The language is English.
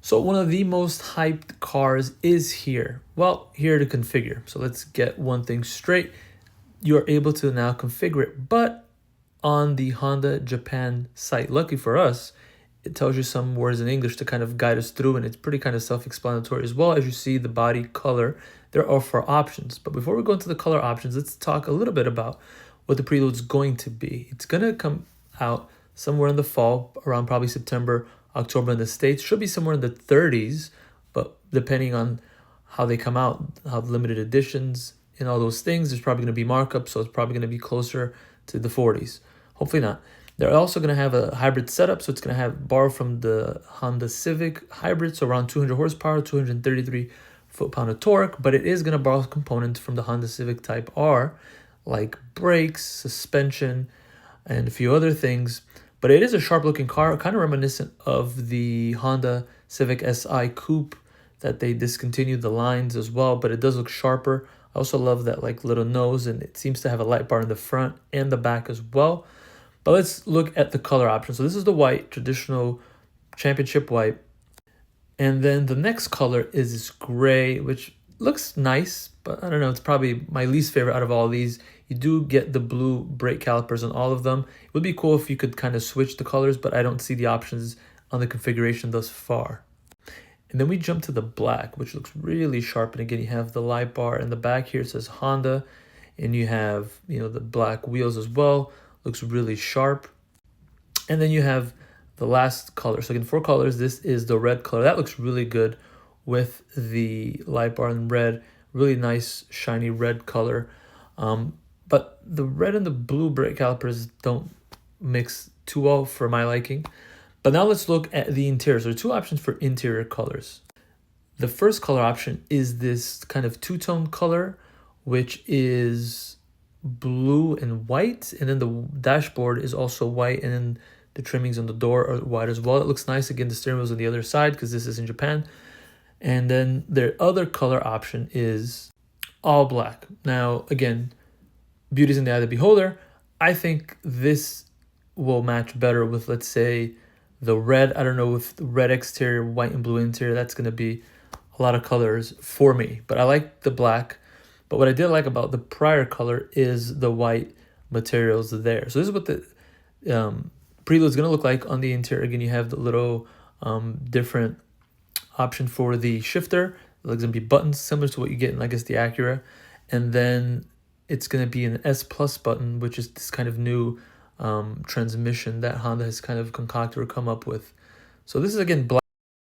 So one of the most hyped cars is here. Well, here to configure. So let's get one thing straight. You're able to now configure it, but on the Honda Japan site. Lucky for us, it tells you some words in English to kind of guide us through, and it's pretty kind of self-explanatory as well. As you see the body color, there are 4 options. But before we go into the color options, let's talk a little bit about what the Prelude is going to be. It's going to come out somewhere in the fall, around probably September, October in the States. Should be somewhere in the 30s, but depending on how they come out, how limited editions and all those things, there's probably going to be markup, so it's probably going to be closer to the 40s. Hopefully not. They're also going to have a hybrid setup, so it's going to have borrow from the Honda Civic hybrid, so around 200 horsepower, 233 foot-pound of torque, but it is going to borrow components from the Honda Civic Type R, like brakes, suspension, and a few other things. But it is a sharp-looking car, kind of reminiscent of the Honda Civic Si Coupe that they discontinued the lines as well, but it does look sharper. I also love that like little nose, and it seems to have a light bar in the front and the back as well. But let's look at the color option. So this is the white, traditional championship white. And then the next color is this gray, which looks nice, but I don't know, it's probably my least favorite out of all these. You do get the blue brake calipers on all of them. It would be cool if you could kind of switch the colors, but I don't see the options on the configuration thus far. And then we jump to the black, which looks really sharp. And again, you have the light bar in the back here. It says Honda, and you have, the black wheels as well. Looks really sharp. And then you have the last color. So again, 4 colors. This is the red color. That looks really good with the light bar in red. Really nice, shiny red color. But the red and the blue brake calipers don't mix too well for my liking. But now let's look at the interior. So there are 2 options for interior colors. The first color option is this kind of two-tone color, which is blue and white. And then the dashboard is also white, and then the trimmings on the door are white as well. It looks nice. Again, the steering wheel's on the other side because this is in Japan. And then their other color option is all black. Now, again, beauty's in the eye of the beholder. I think this will match better with, let's say, the red. I don't know, with the red exterior, white and blue interior, that's going to be a lot of colors for me. But I like the black. But what I did like about the prior color is the white materials there. So this is what the Prelude is going to look like on the interior. Again, you have the little different option for the shifter. There's going to be buttons similar to what you get in, I guess, the Acura. And then it's going to be an S Plus button, which is this kind of new transmission that Honda has kind of concocted or come up with. So this is, again, black.